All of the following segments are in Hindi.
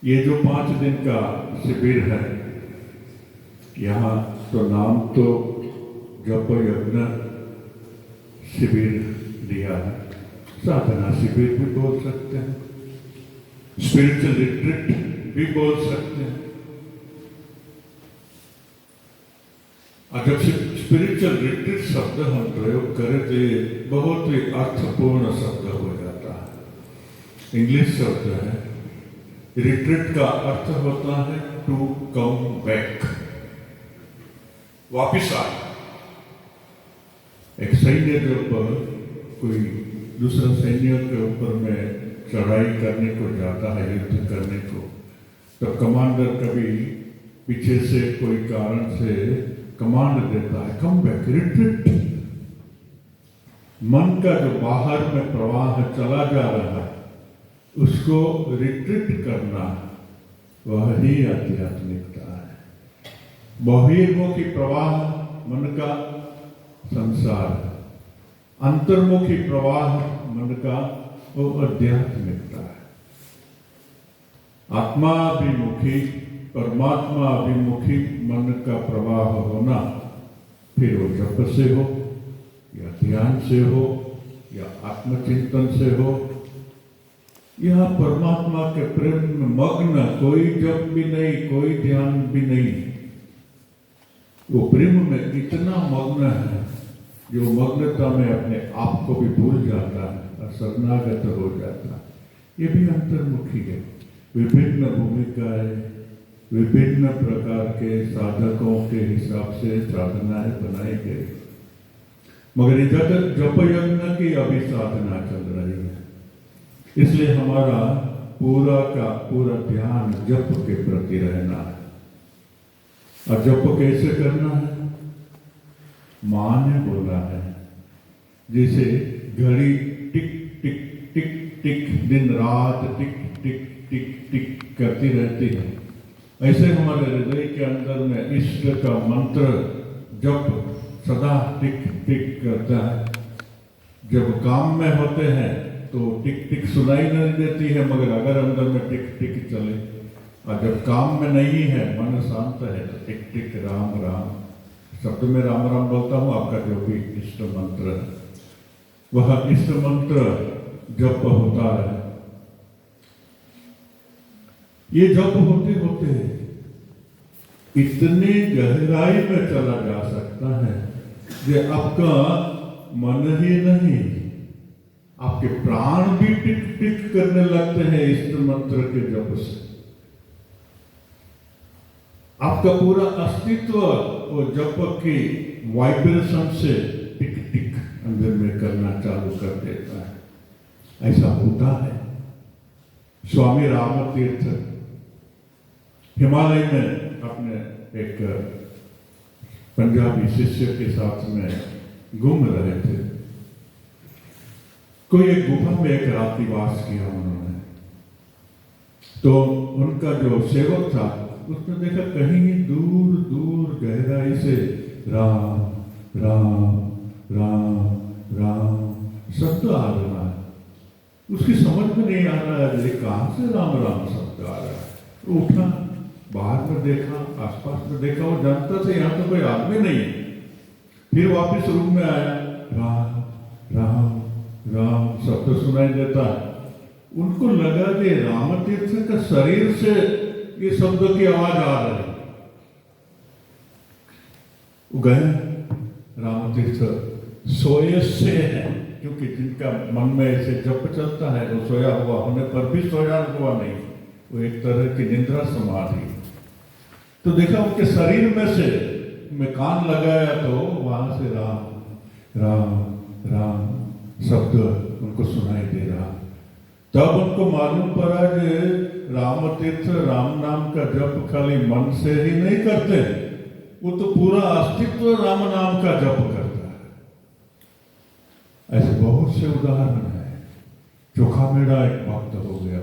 ये जो 5 दिन का शिविर है, यहाँ तो नाम तो जप यज्ञ शिविर दिया है, साधना शिविर भी बोल सकते हैं, स्पिरिचुअल रिट्रीट भी बोल सकते हैं। और जब स्पिरिचुअल रिट्रीट शब्द हम प्रयोग करें तो ये बहुत ही अर्थपूर्ण शब्द हो जाता है। इंग्लिश शब्द है, रिट्रीट का अर्थ होता है टू कम बैक, वापिस आ। एक सैन्य जब कोई दूसरा सैन्य के ऊपर में चढ़ाई करने को जाता है, युद्ध करने को, तो कमांडर कभी पीछे से कोई कारण से कमांड देता है, कम बैक, रिट्रीट। मन का जो बाहर में प्रवाह चला जा रहा है उसको रिट्रीट करना, वह ही आध्यात्मिकता है। बहिर्मुखी प्रवाह मन का संसार, अंतर्मुखी प्रवाह मन का वो आध्यात्मिकता है। आत्माभिमुखी, परमात्मा अभिमुखी मन का प्रवाह होना, फिर वो जप से हो या ध्यान से हो या आत्मचिंतन से हो या परमात्मा के प्रेम में मग्न, कोई जप भी नहीं, कोई ध्यान भी नहीं, वो प्रेम में इतना मग्न है जो मग्नता में अपने आप को भी भूल जाता है और शरणागत हो जाता है। ये भी अंतर्मुखी है। विभिन्न भूमिकाएं, विभिन्न प्रकार के साधकों के हिसाब से साधनाएं बनाई गई, मगर जगत जप यज्ञ की अभी साधना चल रही है। इसलिए हमारा पूरा का पूरा ध्यान जप के प्रति रहना है। और जप कैसे करना है? मां ने बोला है, जैसे घड़ी टिक टिक टिक टिक दिन रात टिक टिक टिक टिक करती रहती है, ऐसे हमारे हृदय के अंदर में इष्ट का मंत्र जप सदा टिक टिक करता है। जब काम में होते हैं तो टिक टिक सुनाई नहीं देती है, मगर अगर अंदर में टिक टिक चले, और जब काम में नहीं है, मन शांत है, तो टिक टिक राम राम शब्द में राम राम बोलता हूँ। आपका जो भी इष्ट मंत्र है वह इष्ट मंत्र जप होता है। ये जप होते होते इतनी गहराई में चला जा सकता है कि आपका मन ही नहीं, आपके प्राण भी टिक टिक करने लगते हैं इष्ट मंत्र के जप से। आपका पूरा अस्तित्व वो जप की वाइब्रेशन से टिक टिक अंदर में करना चालू कर देता है। ऐसा होता है। स्वामी रामतीर्थ हिमालय में अपने एक पंजाबी शिष्य के साथ में घूम रहे थे। कोई एक गुफा में एक रात्रिवास किया उन्होंने, तो उनका जो सेवक था उसने देखा कहीं दूर दूर गहराई से राम राम राम राम शब्द आ रहा है। उसकी समझ में नहीं आ रहा है ये कहां से राम राम शब्द आ रहा है। तो उठा, बाहर में देखा, आसपास में देखा, वो जानता था यहाँ तो कोई आदमी नहीं है। फिर वापस रूम में आया, राम राम राम शब्द सुनाई देता है। उनको लगा कि रामतीर्थ का शरीर से ये शब्द की आवाज आ रही है। वो गए, रामतीर्थ सोए से है, क्योंकि जिनका मन में ऐसे जप चलता है वो सोया हुआ होने पर भी सोया हुआ नहीं, वो एक तरह की निद्रा समाधि। तो देखा उनके शरीर में से, में कान लगाया तो वहां से राम राम राम शब्द उनको सुनाई दे रहा। तब उनको मालूम पड़ा कि रामतीर्थ राम नाम का जप खाली मन से ही नहीं करते, वो तो पूरा अस्तित्व राम नाम का जप करता है। ऐसे बहुत से उदाहरण है। चोखा मेरा एक भक्त हो गया,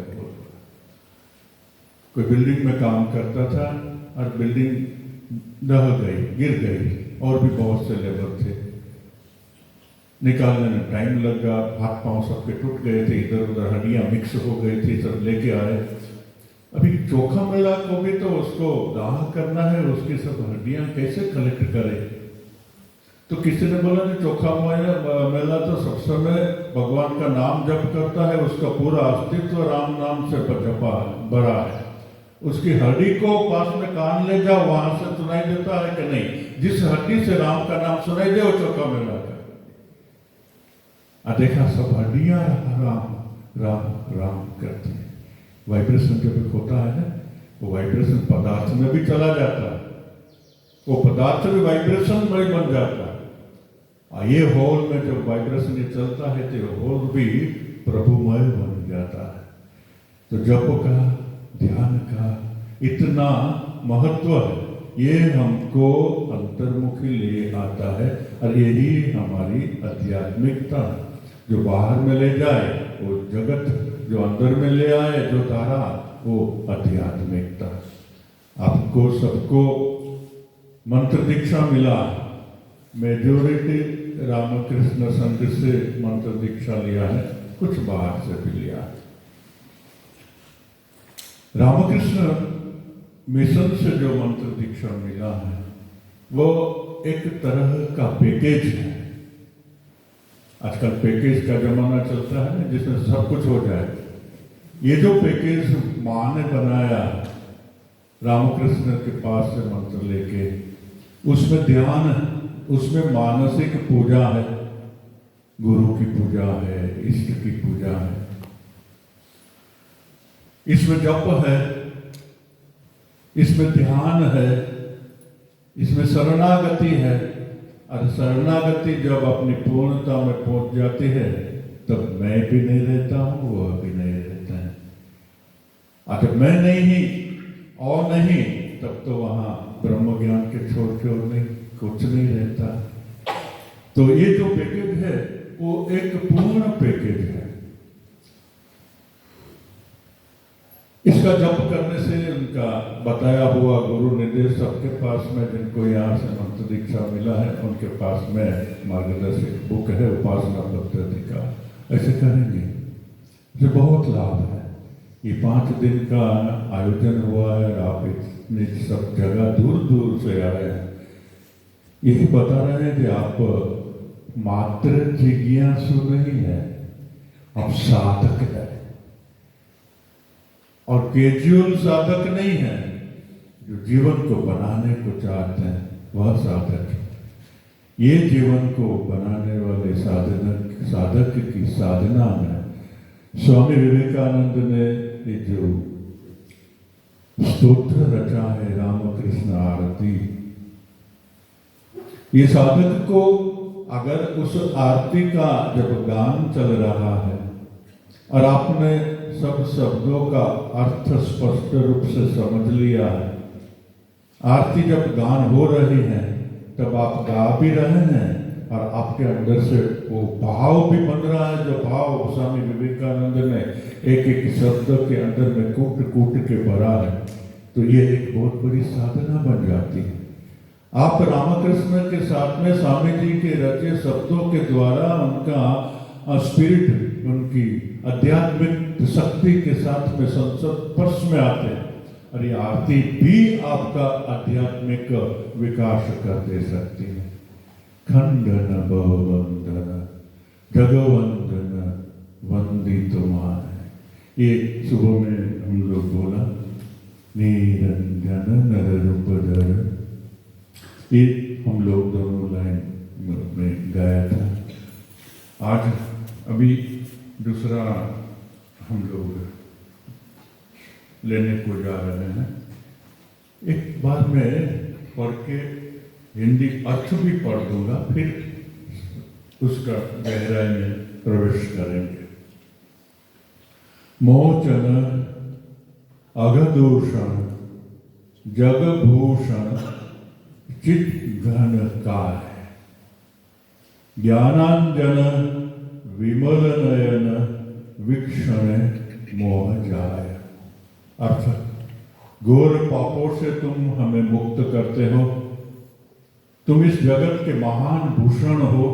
कोई बिल्डिंग में काम करता था और बिल्डिंग ढह गई, गिर गई, और भी बहुत से लेबर थे। निकालने में टाइम लगा, हाथ पांव सबके टूट गए थे, इधर उधर हड्डियां मिक्स हो गई थी, सब लेके आए। अभी चोखा मेला को भी तो उसको दाह करना है, उसकी सब हड्डियां कैसे कलेक्ट करे? तो किसी ने बोला कि चोखा मेला तो सब समय भगवान का नाम जप करता है, उसका पूरा अस्तित्व राम नाम से जपा भरा है, उसकी हड्डी को पास में कान ले जाओ, वहां से सुनाई देता है कि नहीं? जिस हड्डी से राम का नाम सुनाई दे वो चोखा मेला का। देखा सब हड्डियां राम राम राम करती है। वाइब्रेशन जब होता है ना, वो वाइब्रेशन पदार्थ में भी चला जाता है, वो पदार्थ भी वाइब्रेशन में बन जाता है। ये होल में जब वाइब्रेशन ये चलता है तो होल भी प्रभुमय बन जाता है। तो जप का, ध्यान का इतना महत्व है, ये हमको अंतर्मुखी ले आता है, और यही हमारी आध्यात्मिकता जो बाहर में ले जाए वो जगत, जो अंदर में ले आए जो धारा वो आध्यात्मिकता। आपको सबको मंत्र दीक्षा मिला, मेजोरिटी रामकृष्ण संघ से मंत्र दीक्षा लिया है, कुछ बाहर से भी लिया है। रामकृष्ण मिशन से जो मंत्र दीक्षा मिला है वो एक तरह का पैकेज है। आजकल पैकेज का जमाना चलता है ना, जिसमें सब कुछ हो जाए। ये जो पैकेज मां ने बनाया रामकृष्ण के पास से मंत्र लेके, उसमें ध्यान है, उसमें मानसिक पूजा है, गुरु की पूजा है, इष्ट की पूजा है, इसमें जप है, इसमें ध्यान है, इसमें शरणागति है। और शरणागति जब अपनी पूर्णता में पहुंच जाती है तब मैं भी नहीं रहता हूं, वह भी नहीं रहता है। और जब मैं नहीं और नहीं, तब तो वहां ब्रह्म ज्ञान के छोड़ के और नहीं कुछ नहीं रहता। तो ये जो पैकेज है वो एक पूर्ण पैकेज है। इसका जप करने से उनका बताया हुआ गुरु निर्देश सबके पास में, जिनको यहाँ से मंत्र दीक्षा मिला है उनके पास में मार्गदर्शक बुक है, उपासना पद्धति का, ऐसे करेंगे जो बहुत लाभ है। ये 5 दिन का आयोजन हुआ है, आप इतनी सब जगह दूर दूर से आए हैं। यही बता रहे हैं कि आप मात्र जिज्ञासु नहीं है, आप साधक है, और कैजुअल साधक नहीं है, जो जीवन को बनाने को चाहते हैं वह साधक है। ये जीवन को बनाने वाले साधक की साधना में स्वामी विवेकानंद ने ये जो स्तोत्र रचा है, रामकृष्ण आरती, ये साधक को अगर उस आरती का जब गान चल रहा है और आपने सब शब्दों का अर्थ स्पष्ट रूप से समझ लिया है, आरती जब गान हो रही है तब आप गा भी रहे हैं और आपके अंदर से वो भाव भी बन रहा है, जो भाव स्वामी विवेकानंद ने एक एक शब्द के अंदर में कूट कूट के भरा है। तो ये एक बहुत बड़ी साधना बन जाती है। आप रामकृष्ण के साथ में स्वामी जी के रचे शब्दों के द्वारा उनका स्पिरिट, उनकी आध्यात्मिक शक्ति के साथ में संस्पर्श में आते हैं, और ये आरती भी आपका आध्यात्मिक विकास कर दे सकती है। खंडन बहुवंदन जगवंदन वंदित मान, ये सुबह में हम लोग बोला, निरंजन नर रूपधर, ये हम लोग दोनों लाइन में गाया था। आज अभी दूसरा हम लोग लेने को जा रहे हैं। एक बार मैं पढ़ के हिंदी अर्थ भी पढ़ दूंगा, फिर उसका गहराई में प्रवेश करेंगे। मोचन अघदूषण जगभूषण चित घन काय, ज्ञानांजन विमल नयन वीक्षण मोह जाय। अर्थ, घोर पापों से तुम हमें मुक्त करते हो, तुम इस जगत के महान भूषण हो,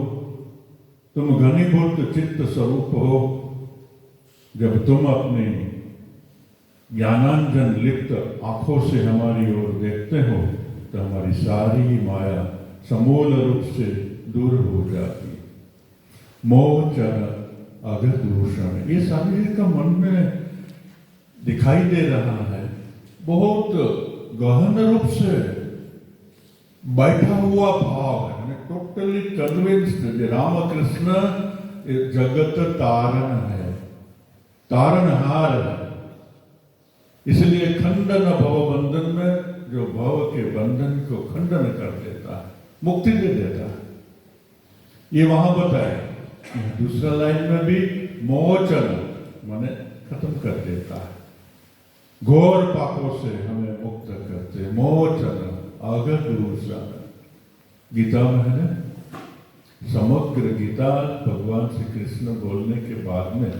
तुम घनीभूत चित्त स्वरूप हो। जब तुम अपने ज्ञानांजन लिप्त आंखों से हमारी ओर देखते हो तो हमारी सारी माया समूल रूप से दूर हो जाती। मोह चरण अगदूषण, ये स्वामी जी का मन में दिखाई दे रहा है, बहुत गहन रूप से बैठा हुआ भाव है। टोटली कन्विंस्ड रामकृष्ण जगत तारण है, तारणहार है। इसलिए खंडन भव बंधन में जो भव के बंधन को खंडन कर देता है, मुक्ति दे देता है, ये वहां बताया। दूसरा लाइन में भी मोचन माने खत्म कर देता है, घोर पापों से हमें मुक्त करते। मोचन अगदूषण, गीता में है ना, समग्र गीता भगवान श्री कृष्ण बोलने के बाद में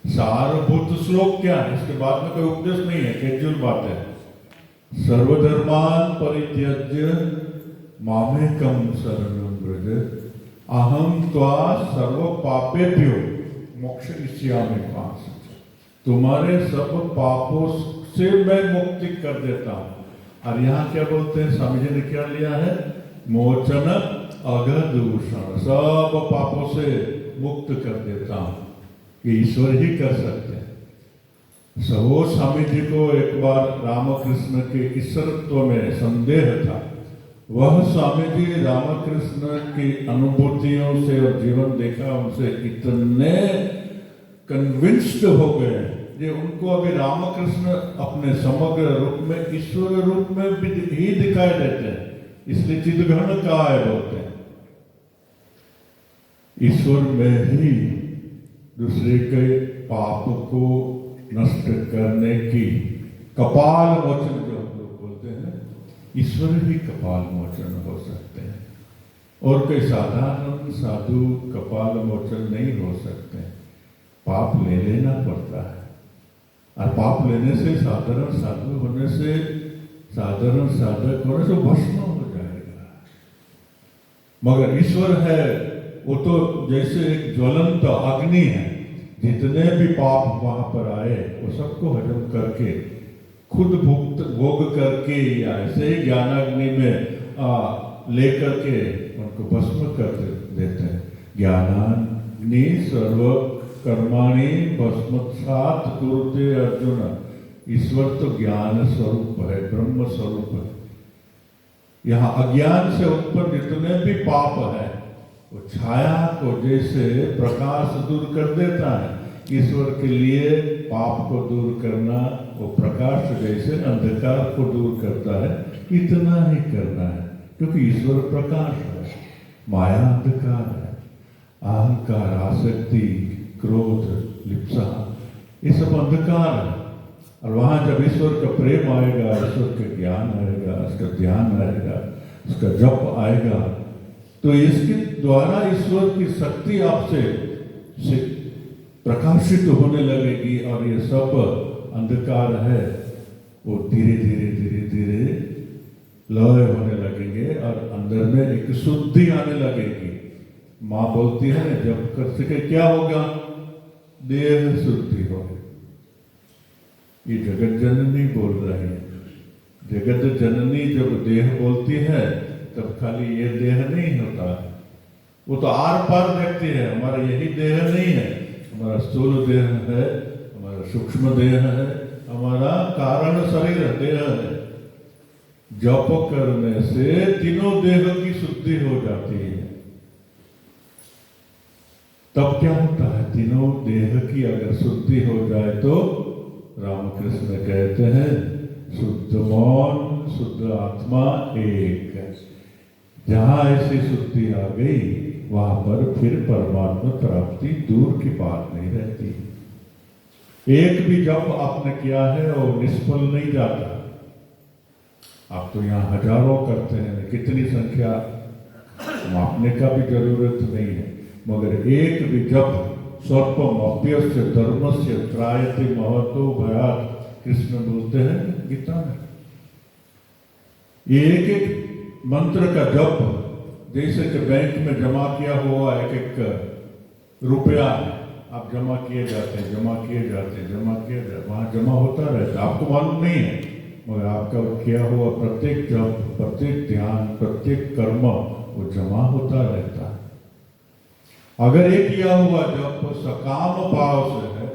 सारभूत श्लोक क्या है, इसके बाद में कोई उपदेश नहीं है, कैजुअल बात है। सर्वधर्मान परित्यज्य मामेकम शरणं व्रज अहम त्वा सर्व पापेभ्यो मोक्षयिष्यामि मा शुचः। तुम्हारे सब पापों से मैं मुक्ति कर देता हूं। और यहाँ क्या बोलते हैं, स्वामी जी ने क्या लिया है, मोचन अगदूषण, सब पापों से मुक्त कर देता हूं। ये ईश्वर ही कर सकते हैं। सो स्वामी जी को एक बार रामकृष्ण के ईश्वरत्व में संदेह था। वह स्वामी जी रामकृष्ण की अनुभूतियों से और जीवन देखा उनसे इतने कन्विंस्ड हो गए कि उनको अभी रामकृष्ण अपने समग्र रूप में, ईश्वर रूप में भी ही दिखाई देते हैं। इसलिए चिदघन कहा है बोलते हैं, ईश्वर में ही दूसरे के पाप को नष्ट करने की कपाल मोचन जो हम लोग बोलते हैं, ईश्वर ही कपाल मोचन हो सकते हैं, और कोई साधारण साधु कपाल मोचन नहीं हो सकते। पाप ले लेना पड़ता है, और पाप लेने से, साधारण साधु होने से, साधारण साधक होने से भस्म हो जाएगा। मगर ईश्वर है वो तो जैसे एक ज्वलंत अग्नि है, जितने भी पाप वहां पर आए वो सबको हजम करके, खुद भोग करके, या ऐसे ही ज्ञानाग्नि में लेकर के उनको भस्म कर देते हैं। ज्ञानाग्नि सर्व कर्माणि भस्मसात् कुरुते अर्जुन। ईश्वर तो ज्ञान स्वरूप है, ब्रह्म स्वरूप है। यहाँ अज्ञान से उत्पन्न जितने भी पाप है वो छाया को जैसे प्रकाश दूर कर देता है, ईश्वर के लिए पाप को दूर करना वो प्रकाश जैसे अंधकार को दूर करता है, इतना ही करना है। क्योंकि ईश्वर प्रकाश है, माया अंधकार है, अहंकार, आसक्ति, क्रोध, लिप्सा, ये सब अंधकार है। और वहां जब ईश्वर का प्रेम आएगा, ईश्वर का ज्ञान आएगा, उसका ध्यान आएगा, उसका जप आएगा, तो इसके द्वारा ईश्वर की शक्ति आपसे प्रकाशित होने लगेगी, और ये सब अंधकार है वो धीरे धीरे धीरे धीरे लय होने लगेंगे, और अंदर में एक शुद्धि आने लगेगी। माँ बोलती है जब कर सके क्या होगा, देह शुद्धि होगी। ये जगत जननी बोल रही है। जगत जननी जब देह बोलती है तब खाली ये देह नहीं होता है, वो तो आर पार देखती है। हमारा यही देह नहीं है, हमारा स्थूल देह है, हमारा सूक्ष्म देह है, हमारा कारण शरीर देह है। जप करने से तीनों देह की शुद्धि हो जाती है। तब क्या होता है, तीनों देह की अगर शुद्धि हो जाए तो रामकृष्ण कहते हैं शुद्ध मन शुद्ध आत्मा एक। जहां ऐसी शुद्धि आ गई वहां पर फिर परमात्मा प्राप्ति दूर की बात नहीं रहती। एक भी जप आपने किया है वो निष्फल नहीं जाता। आप तो यहाँ हजारों करते हैं, कितनी संख्या मापने का भी जरूरत नहीं है, मगर एक भी जप स्वल्पम अप्यस्य धर्मस्य त्रायते महतो भयात्, कृष्ण बोलते हैं गीता में। ये एक एक मंत्र का जप जैसे कि बैंक में जमा किया हुआ एक एक रुपया आप जमा किए जाते हैं, जमा किए जाते हैं, जमा किए जाते, वहाँ जमा होता रहता है, आपको मालूम नहीं है, मगर आपका किया हुआ प्रत्येक जप, प्रत्येक ध्यान, प्रत्येक कर्म वो जमा होता रहता है। अगर ये किया हुआ जप सकाम भाव से है,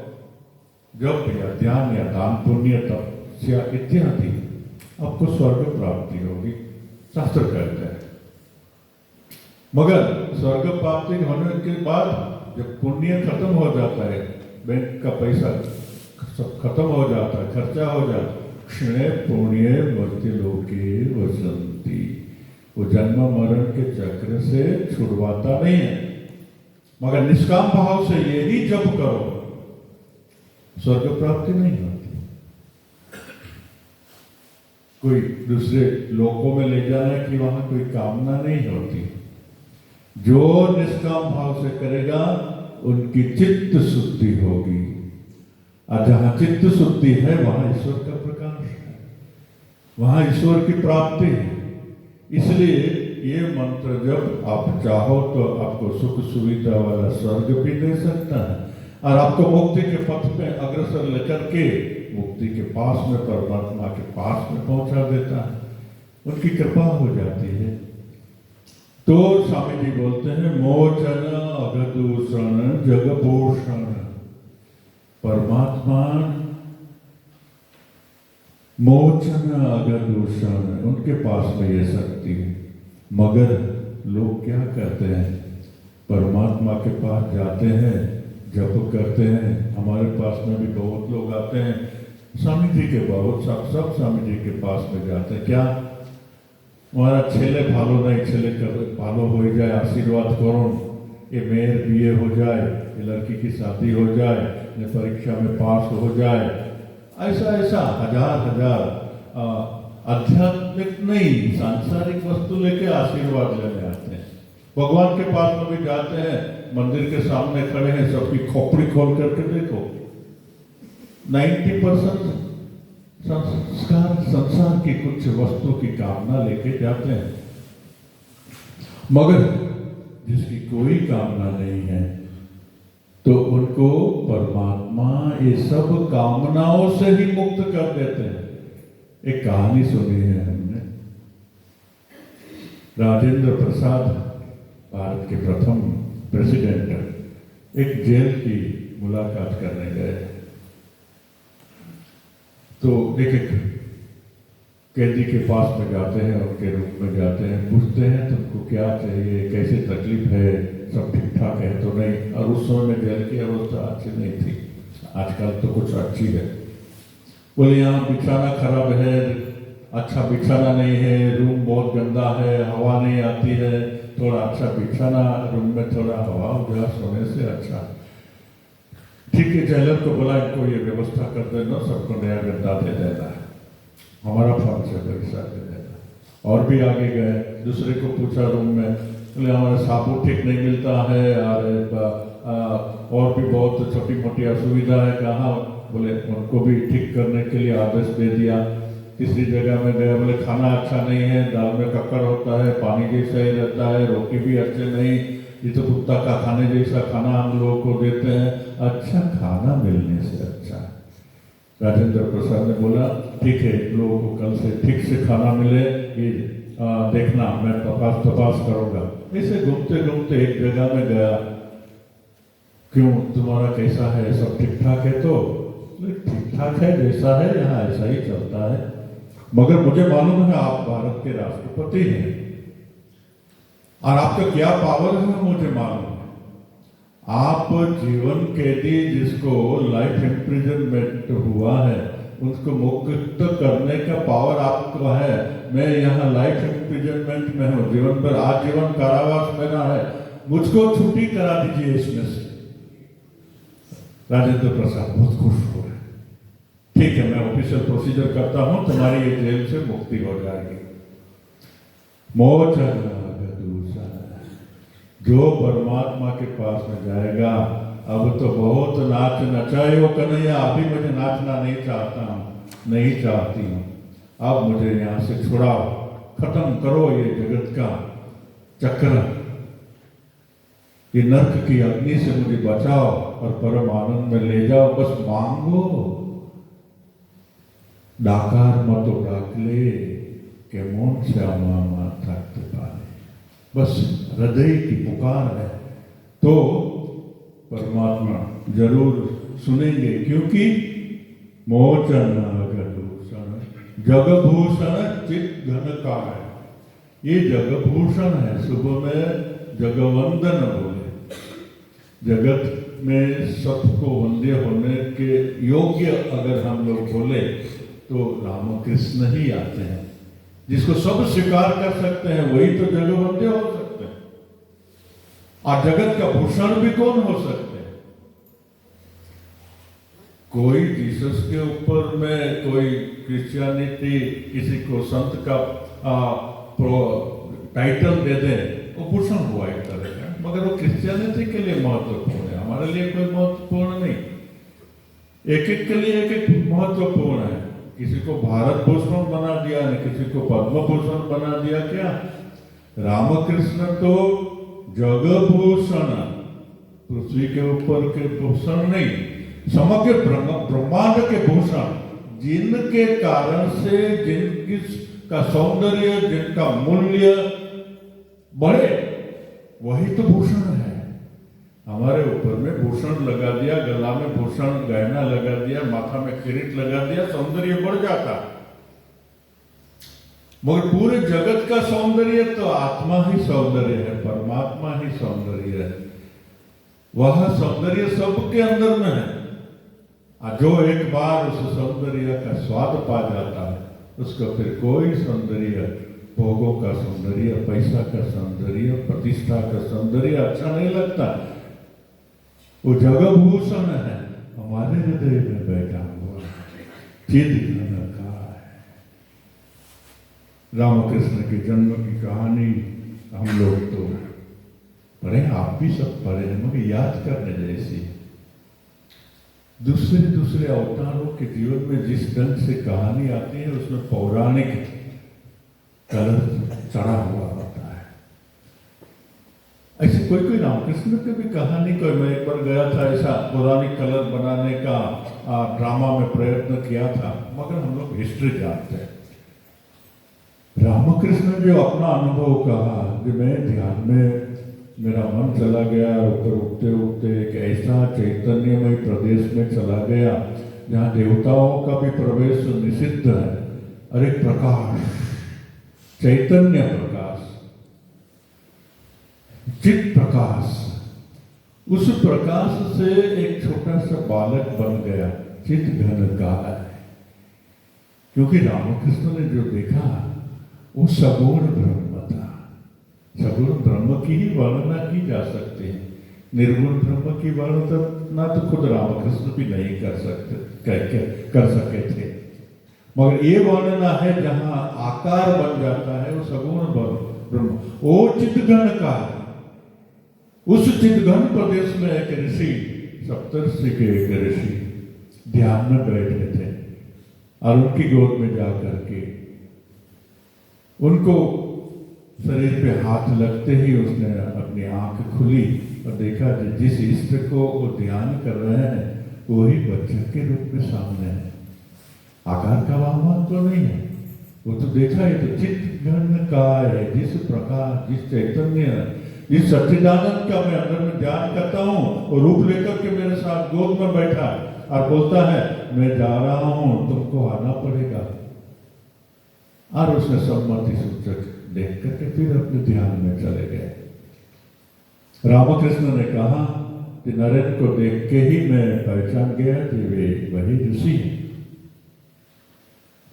जप या ध्यान या दान पुण्य तपस्या इत्यादि, आपको स्वर्ग प्राप्ति होगी, शास्त्र कहते हैं। मगर स्वर्ग प्राप्ति होने के बाद जब पुण्य खत्म हो जाता है, बैंक का पैसा सब खत्म हो जाता है, खर्चा हो जाता है, क्षणे पुण्य मृत्यु लोके वसंती, वो जन्म मरण के चक्र से छुड़वाता नहीं है। मगर निष्काम भाव से यही जप करो, स्वर्ग प्राप्ति नहीं होती। कोई दूसरे लोकों में ले जाना कि वहां कोई कामना नहीं होती। जो निष्काम भाव से करेगा उनकी चित्त शुद्धि होगी, और जहां चित्त शुद्धि है वहां ईश्वर का प्रकाश है, वहां ईश्वर की प्राप्ति है। इसलिए ये मंत्र जब आप चाहो तो आपको सुख सुविधा वाला स्वर्ग भी दे सकता है, और आपको मुक्ति के पथ पे अग्रसर लेकर के मुक्ति के पास में, परमात्मा के पास में पहुंचा देता है, उनकी कृपा हो जाती है। तो स्वामी जी बोलते हैं, मोचन अघदूषण जगभूषण, परमात्मा मोचन अघदूषण, उनके पास में ये शक्ति है। मगर लोग क्या करते हैं, परमात्मा के पास जाते हैं, जप करते हैं। हमारे पास में भी बहुत लोग आते हैं, स्वामी जी के बहुत सब स्वामी जी के पास में जाते हैं। क्या हमारा छेले भालो नहीं, छेले भालो हो जाए, आशीर्वाद करो, ये मेयर बीए हो जाए, ये लड़की की शादी हो जाए, ये परीक्षा में पास हो जाए, ऐसा ऐसा हजार आध्यात्मिक नहीं, सांसारिक वस्तु लेके आशीर्वाद लेने आते हैं। भगवान के पास में भी जाते हैं, मंदिर के सामने खड़े हैं, सबकी खोपड़ी खोल करके देखो, 90% संसार की कुछ वस्तु की कामना लेके जाते हैं। मगर जिसकी कोई कामना नहीं है तो उनको परमात्मा ये सब कामनाओं से ही मुक्त कर देते हैं। एक कहानी सुनी है हमने, राजेंद्र प्रसाद भारत के प्रथम प्रेसिडेंट एक जेल की मुलाकात करने गए, तो एक कैदी के पास में जाते हैं, उनके रूम में जाते हैं, पूछते हैं तुमको क्या चाहिए, कैसे तकलीफ है, सब ठीक ठाक है तो नहीं। और उस समय में जेल की अवस्था अच्छी नहीं थी, आजकल तो कुछ अच्छी है। बोले यहाँ बिछाना खराब है, अच्छा बिछाना नहीं है, रूम बहुत गंदा है, हवा नहीं आती है, थोड़ा अच्छा बिछाना, रूम में थोड़ा हवा उजास होने से अच्छा। ठीक है, जेलर को बोला इनको ये व्यवस्था कर देना, सबको नया गद्दा दे देना, हमारा फंड से पैसा दे देना। और भी आगे गए, दूसरे को पूछा रूम में, बोले हमारा साबुन ठीक नहीं मिलता है, और भी बहुत छोटी मोटी असुविधा है, कहाँ, बोले उनको भी ठीक करने के लिए आदेश दे दिया। तीसरी जगह में गया, बोले खाना अच्छा नहीं है, दाल में कक्कड़ होता है, पानी जैसा ही रहता है, रोटी भी अच्छे नहीं, ये तो कुत्ता का खाने जैसा खाना हम लोगों को देते हैं, अच्छा खाना मिलने से अच्छा। राजेंद्र प्रसाद ने बोला ठीक है, लोगों को कल से ठीक से खाना मिले, ये देखना, मैं तपास करूंगा। ऐसे घूमते घूमते एक जगह में गया, क्यों तुम्हारा कैसा है, सब ठीक ठाक है? तो ठीक ठाक है, जैसा है यहाँ ऐसा ही चलता है, मगर मुझे मालूम है आप भारत के राष्ट्रपति हैं और आपका क्या पावर है मुझे मालूम है। आप जीवन कैदी जिसको लाइफ इम्प्रिजनमेंट हुआ है उसको मुक्त करने का पावर आपका है। मैं यहाँ लाइफ इम्प्रिजनमेंट में हूँ, जीवन पर आजीवन कारावास मेरा है, मुझको छुट्टी करा दीजिए इसमें से। राजेंद्र प्रसाद बहुत खुश हो रहे, ठीक है मैं ऑफिशियल प्रोसीजर करता हूं, तुम्हारी ये जेल से मुक्ति हो जाएगी। मोचन जो परमात्मा के पास में जाएगा, अब तो बहुत नाच नचाए हो कन्हैया, अभी मुझे नाचना नहीं चाहता हूं, नहीं चाहती हूं, अब मुझे यहां से छुड़ाओ, खत्म करो ये जगत का चक्र। कि नर्क की अग्नि से मुझे बचाओ और परम आनंद में ले जाओ, बस मांगो। डाकार मत डाकले के मन से अमामा थकते पाले, बस हृदय की पुकार है तो परमात्मा जरूर सुनेंगे, क्योंकि मोचन जगभूषण चित घन का है। ये जगभूषण है। सुबह में जगवंदन बोले, जगत में सबको वंद्य होने के योग्य अगर हम लोग बोले तो रामकृष्ण ही आते हैं। जिसको सब स्वीकार कर सकते हैं वही तो जगवंद्य हो सकते हैं। और जगत का भूषण भी कौन हो सकते हैं? कोई जीसस के ऊपर में कोई क्रिश्चियनिटी किसी को संत का टाइटल दे दे, वो भूषण हुआ एक तरह का, मगर वो क्रिश्चियनिटी के लिए महत्वपूर्ण है, हमारे लिए कोई महत्वपूर्ण नहीं। एक एक के लिए एक एक महत्वपूर्ण है। किसी को भारत भूषण बना दिया, ने किसी को पद्म भूषण बना दिया। क्या रामकृष्ण तो जगभूषण, पृथ्वी के ऊपर के भूषण नहीं, समग्र ब्रह्मांड के भूषण, जिनके कारण से जिनका सौंदर्य, जिनका मूल्य बढ़े, वही तो भूषण है। हमारे ऊपर में भूषण लगा दिया, गला में भूषण गहना लगा दिया, माथा में किरीट लगा दिया, सौंदर्य बढ़ जाता। मगर पूरे जगत का सौंदर्य तो आत्मा ही सौंदर्य है, परमात्मा ही सौंदर्य है। वह सौंदर्य सबके अंदर में है। जो एक बार उस सौंदर्य का स्वाद पा जाता है, उसको फिर कोई सौंदर्य, भोगों का सौंदर्य, पैसा का सौंदर्य, प्रतिष्ठा का सौंदर्य अच्छा नहीं लगता। वो जगभूषण है, हमारे हृदय में बैठा हुआ चिद घन का है। रामकृष्ण के जन्म की कहानी हम लोग तो पढ़े, आप भी सब पढ़े हैं, मगर याद करने जैसी। दूसरे दूसरे अवतारों के जीवन में जिस ढंग से कहानी आती है, उसमें पौराणिक कलर चढ़ा हुआ होता है। ऐसे कोई कोई रामकृष्ण की भी कहानी, कोई मैं एक बार गया था, ऐसा पौराणिक कलर बनाने का ड्रामा में प्रयत्न किया था, मगर हम लोग हिस्ट्री जानते हैं। रामकृष्ण ने जो अपना अनुभव कहा कि मैं ध्यान में मेरा मन चला गया, ऊपर उठते उठते एक ऐसा चैतन्यमय प्रदेश में चला गया जहाँ देवताओं का भी प्रवेश निषिद्ध है। अरे प्रकाश, चैतन्य प्रकाश, चित प्रकाश, उस प्रकाश से एक छोटा सा बालक बन गया, चित घन का है। क्योंकि रामकृष्ण ने जो देखा वो सगुण ब्रह्म था। सगुण ब्रह्म की ही वर्णना की जा सकती है, निर्गुण ब्रह्म की वर्णना तो खुद रामकृष्ण भी नहीं कर सके थे। मगर ये वर्णना है जहां आकार बन जाता है, वो सगुण ब्रह्म, वो चिदघन का है। उस चिदघन प्रदेश में एक ऋषि, सप्तर्षि के एक ऋषि ध्यान में बैठे थे और उनकी गोद में जाकर के उनको शरीर पे हाथ लगते ही उसने अपनी आंख खुली और देखा कि जिस इष्ट को वो ध्यान कर रहे हैं वही बच्चे के रूप में सामने है। आकार का वाहन तो नहीं है, वो तो देखा है तो चित्त घन का है। जिस प्रकार, जिस चैतन्य, जिस सच्चिदानंद का मैं अंदर में ध्यान करता हूँ, वो रूप लेकर के मेरे साथ गोद में बैठा और बोलता है मैं जा रहा हूँ, तुमको आना पड़ेगा। और उसने सम्मति सूचक देख करके फिर अपने ध्यान में चले गए। रामकृष्ण ने कहा कि नरेंद्र को देख के ही मैं पहचान गया कि वे वही ऋषि हैं।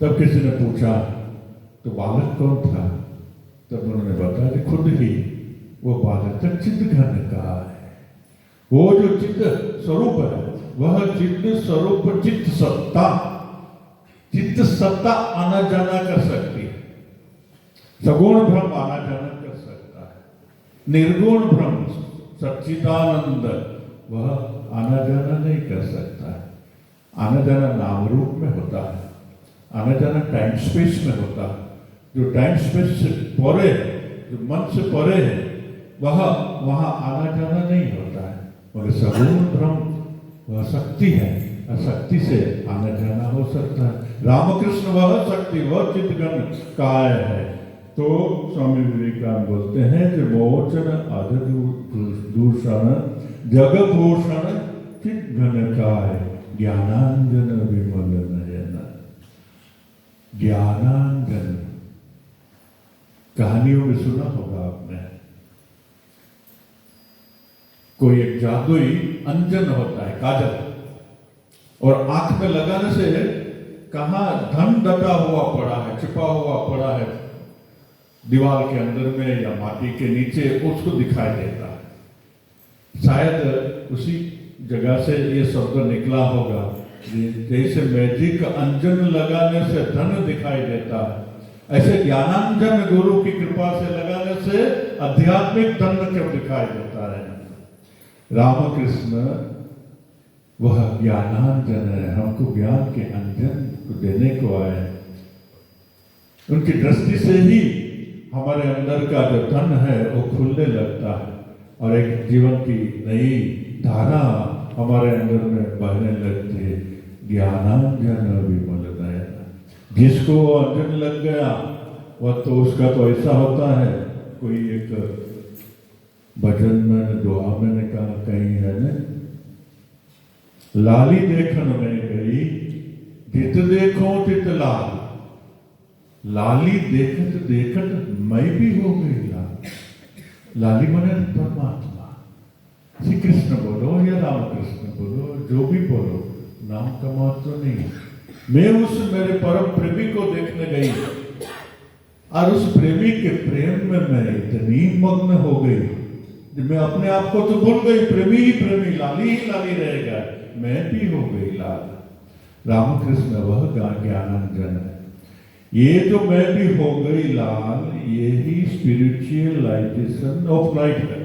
तब किसी ने पूछा तो बालक कौन था? तब उन्होंने बताया कि खुद ही वो बालक तक चित्त घन का है। वो जो चित्त स्वरूप है, वह चित्त स्वरूप चित्त सत्ता, चित्त सत्ता आना जाना कर सकती है। सगुण ब्रह्म आना जाना कर सकता है। निर्गुण ब्रह्म सच्चिदानंद वह आना जाना नहीं कर सकता है। आना जाना नाम रूप में होता है, आना जाना टाइम स्पेस में होता है। जो टाइम स्पेस से परे है, जो मन से परे है, वह वहां आना जाना नहीं होता है, मगर सगुण ब्रह्म वह शक्ति है, शक्ति से आना जाना हो सकता है। रामकृष्ण वह शक्ति, वह चित्तघन काय है। तो स्वामी विवेकानंद बोलते हैं कि मोचन अध दूषण जग भूषण चित्तघन काय ज्ञानांजन विमल नयन। ज्ञानांजन कहानियों में सुना होगा आपने, कोई एक जादुई अंजन होता है, काजल, और आंख में लगाने से कहां धन डटा हुआ पड़ा है, छिपा हुआ पड़ा है दीवार के अंदर में या माटी के नीचे, उसको दिखाई देता है। शायद उसी जगह से ये शब्द निकला होगा, जैसे मैजिक अंजन लगाने से धन दिखाई देता है, ऐसे ज्ञानांजन गुरु की कृपा से लगाने से आध्यात्मिक धन क्यों दिखाई देता है। रामकृष्ण वह ज्ञानांजन है, हमको ज्ञान के अंजन को देने को आए। उनकी दृष्टि से ही हमारे अंदर का जो धन है वो खुलने लगता है और एक जीवन की नई धारा हमारे अंदर में बहने लगती है। ज्ञानांजन विमल नयन, जिसको अंजन लग गया वह तो उसका तो ऐसा होता है, कोई एक भजन में दुआ में कहा कहीं है न, लाली देखन में गई जित देखो तित लाल, लाली देखत देखत मैं भी हो गई लाल। लाली मने परमात्मा, श्री कृष्ण बोलो या रामकृष्ण बोलो, जो भी बोलो, नाम का महत्व नहीं। मैं उस मेरे परम प्रेमी को देखने गई और उस प्रेमी के प्रेम में मैं इतनी मग्न हो गई, मैं अपने आप को तो भूल गई, प्रेमी ही प्रेमी, लाली ही लाली रहेगा, मैं भी हो गई लाल। रामकृष्ण वह ज्ञानांजन है। ये जो मैं भी हो गई लाल, यही स्पिरिचुअलाइजेशन ऑफ लाइफ है।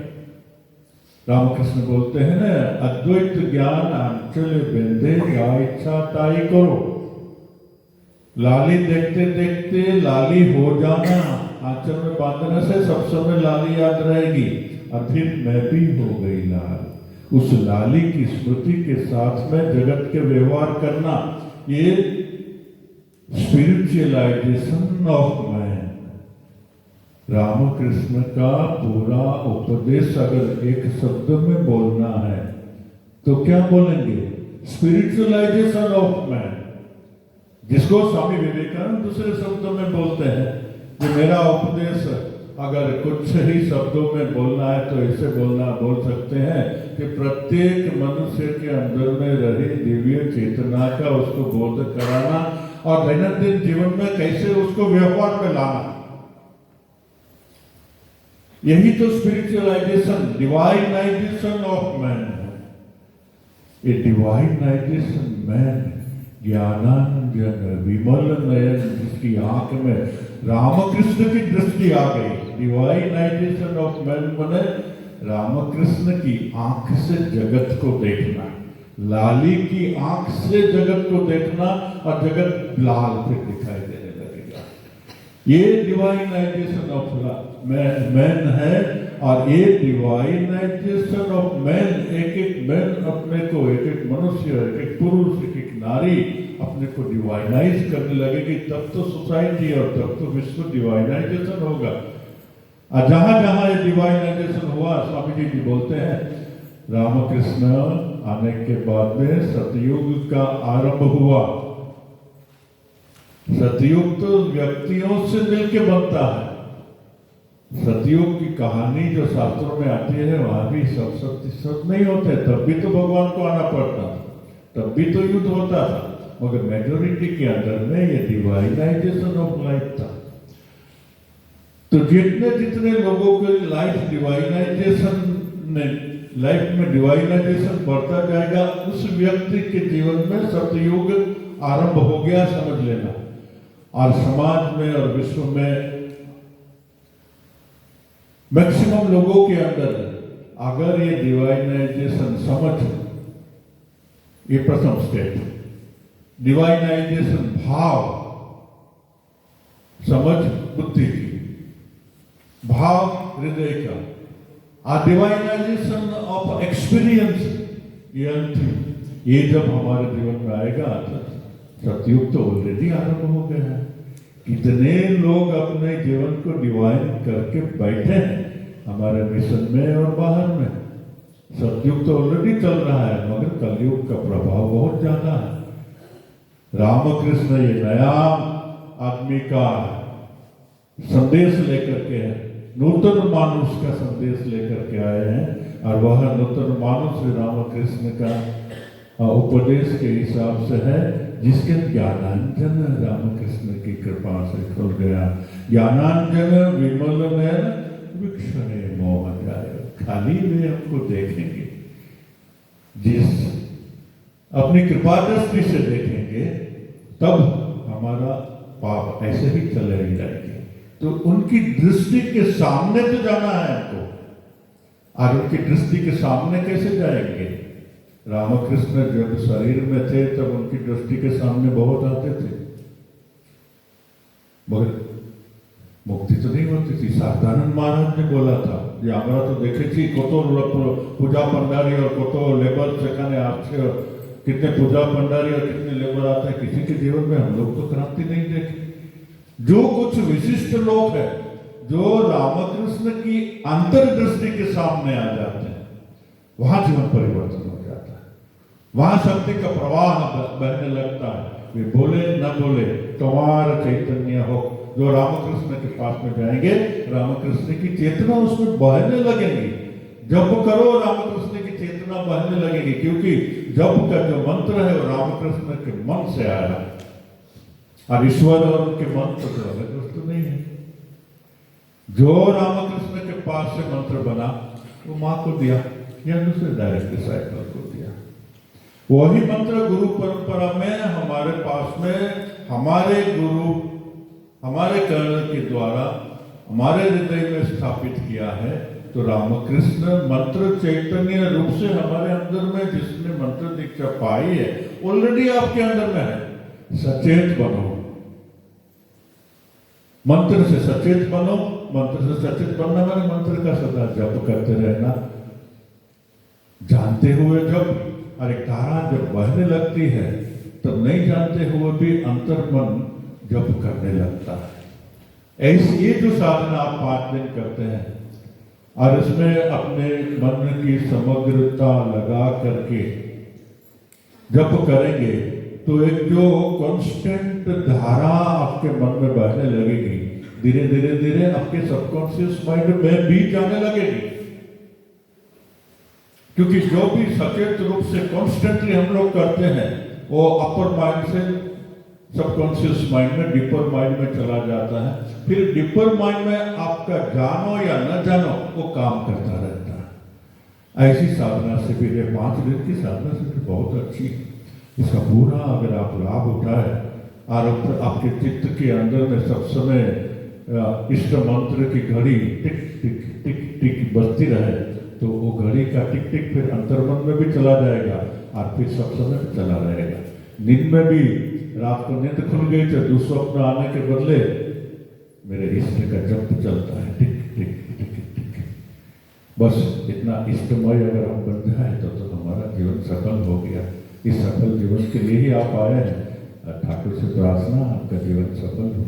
रामकृष्ण बोलते हैं ना, अद्वैत ज्ञान आंचल बेंधे या इच्छा ताई करो। लाली देखते देखते लाली हो जाना, आंचल में बांधने से सब समय लाली याद रहेगी, और फिर मैं भी हो गई लाल। उस लाली की स्मृति के साथ में जगत के व्यवहार करना, ये स्पिरिचुअलाइजेशन ऑफ मैन। रामकृष्ण का पूरा उपदेश अगर एक शब्द में बोलना है तो क्या बोलेंगे? स्पिरिचुअलाइजेशन ऑफ मैन, जिसको स्वामी विवेकानंद दूसरे शब्दों में बोलते हैं कि मेरा उपदेश अगर कुछ ही शब्दों में बोलना है तो ऐसे बोल सकते हैं कि प्रत्येक मनुष्य के अंदर में रही दिव्य चेतना का उसको बोध कराना और दैनंदिन जीवन में कैसे उसको व्यवहार में लाना, यही तो स्पिरिचुअलाइजेशन, डिवाइनाइजेशन ऑफ मैन है। ये डिवाइनाइजेशन मैन, ज्ञानांजन विमल नयन, जिसकी आंख में रामकृष्ण की दृष्टि आ गई। डिवाइनाइजेशन ऑफ मैन माने रामकृष्ण की आंख से जगत को देखना, लाली की आंख से जगत को देखना, और जगत लाल फिर दिखाई देने लगेगा। ये डिवाइनाइजेशन ऑफ मैन है। और ये डिवाइनाइजेशन ऑफ मैन, एक एक मैन अपने को, एक एक मनुष्य, एक एक पुरुष, एक एक नारी अपने को डिवाइनाइज करने लगेगी, तब तो सोसाइटी और तब तो विश्व डिवाइनाइजेशन होगा। और जहां जहां ये डिवाइनाइजेशन हुआ, स्वामी जी बोलते हैं रामकृष्ण आने के बाद में सतयुग का आरंभ हुआ। सतयुग तो व्यक्तियों से मिलकर बनता है। सतयुग की कहानी जो शास्त्रों में आती है वहां भी सब सत्य नहीं होते, तब भी तो भगवान को आना पड़ता था, तब भी तो युद्ध होता था, मगर मेजोरिटी के अंदर में ये डिवाइनाइजेशन ऑफ लाइफ था। तो जितने जितने लोगों के लाइफ में डिवाइनाइजेशन बढ़ता जाएगा, उस व्यक्ति के जीवन में सतयुग आरंभ हो गया, समझ लेना। और समाज में और विश्व में मैक्सिमम लोगों के अंदर अगर ये डिवाइनाइजेशन समझ, ये प्रथम स्टेप, डिवाइनाइजेशन भाव, समझ बुद्धि की, भाव हृदय का, डिवाइनाइजेशन ऑफ एक्सपीरियंस, ये जब हमारे जीवन में आएगा तो सतयुग तो ऑलरेडी आरंभ हो गया है। कितने लोग अपने जीवन को डिवाइन करके बैठे हैं हमारे मिशन में और बाहर में। सतयुग तो ऑलरेडी चल रहा है, मगर कलयुग का प्रभाव बहुत ज्यादा है। रामकृष्ण ये नया आदमी का संदेश लेकर के, नूतन मानुष का संदेश लेकर के आए हैं, और वह नूतन मानुष श्री रामकृष्ण का उपदेश के हिसाब से है, जिसके ज्ञानांजन रामकृष्ण की कृपा से खुल गया। ज्ञानांजन विमल नयन विक्षणे मोह जाए, खाली वे हमको देखेंगे, जिस अपनी कृपा दृष्टि से देखेंगे तब हमारा पाप ऐसे ही चले ही जाएंगे। तो उनकी दृष्टि के सामने तो जाना है हमको, और उनकी दृष्टि के सामने कैसे जाएंगे? रामकृष्ण जब शरीर में थे तब उनकी दृष्टि के सामने बहुत आते थे, मगर मुक्ति तो नहीं होती थी। साधारण महाराज ने बोला था যে আমরা তো দেখেছি কত पूजा पंडारी और कत लेबर সেখানে আসছে, कितने पूजा पंडारी और कितने लेबर आते हैं, किसी के जीवन में हम लोग तो क्रांति नहीं देखे। जो कुछ विशिष्ट लोग हैं जो रामकृष्ण की अंतर्दृष्टि के सामने आ जाते हैं, वहां जीवन परिवर्तन हो जाता है, वहां शक्ति का प्रवाह बहने लगता है। वे बोले न बोले तुम्हारा चैतन्य हो। जो रामकृष्ण के पास में जाएंगे, रामकृष्ण की चेतना उसमें बहने लगेगी। जप करो, रामकृष्ण की चेतना बहने लगेगी, क्योंकि जप का जो मंत्र है वो रामकृष्ण के मन से आया, और ईश्वर और उनके मंत्र तो अलग वस्तु नहीं है। जो रामकृष्ण के पास से मंत्र बना वो माँ को दिया या दूसरे डायरेक्ट डिसाइपल को दिया। वही मंत्र गुरु परंपरा में हमारे पास में हमारे गुरु हमारे कर्ण के द्वारा हमारे हृदय में स्थापित किया है। तो रामकृष्ण मंत्र चैतन्य रूप से हमारे अंदर में, जिसने मंत्र दीक्षा पाई है, ऑलरेडी आपके अंदर में है। सचेत बनो, मंत्र से सचेत बनो। मंत्र से सचेत बनना माने मंत्र का सदा जप करते रहना, जानते हुए जब। और एक धारा जब बहने लगती है तब नहीं जानते हुए भी अंतर्मन जप करने लगता है। ऐसी ये जो साधना आप 5 दिन करते हैं और इसमें अपने मन की समग्रता लगा करके जप करेंगे, तो एक जो कांस्टेंट धारा आपके मन में बहने लगेगी, धीरे धीरे धीरे आपके सबकॉन्शियस माइंड में भी जाने लगेगी। क्योंकि जो भी सचेत रूप से कॉन्स्टेंटली हम लोग करते हैं, वो अपर माइंड से सबकॉन्शियस माइंड में, डीपर माइंड में चला जाता है। फिर डीपर माइंड में आपका जानो या न जानो वो काम करता रहता है। ऐसी साधना से भी 5 दिन की साधना से भी बहुत अच्छी, इसका पूरा अगर आप लाभ उठाए और आपके चित्त के अंदर में सब समय इष्ट मंत्र की घड़ी टिक टिक टिक टिक बजती रहे, तो वो घड़ी का टिक टिक फिर अंतर्मन में भी चला जाएगा और फिर सब समय चला रहेगा। नींद में भी रात को नींद खुल गई तो दुस्वप्न आने के बदले मेरे इष्ट का जप चलता है, टिक टिक टिक टिक। बस इतना इष्टमय अगर हम बन जाए तो हमारा जीवन सफल हो गया। इस सफल जीवन के लिए ही आप आए हैं। ठाकुर से प्रार्थना आपका जीवन सफल हो।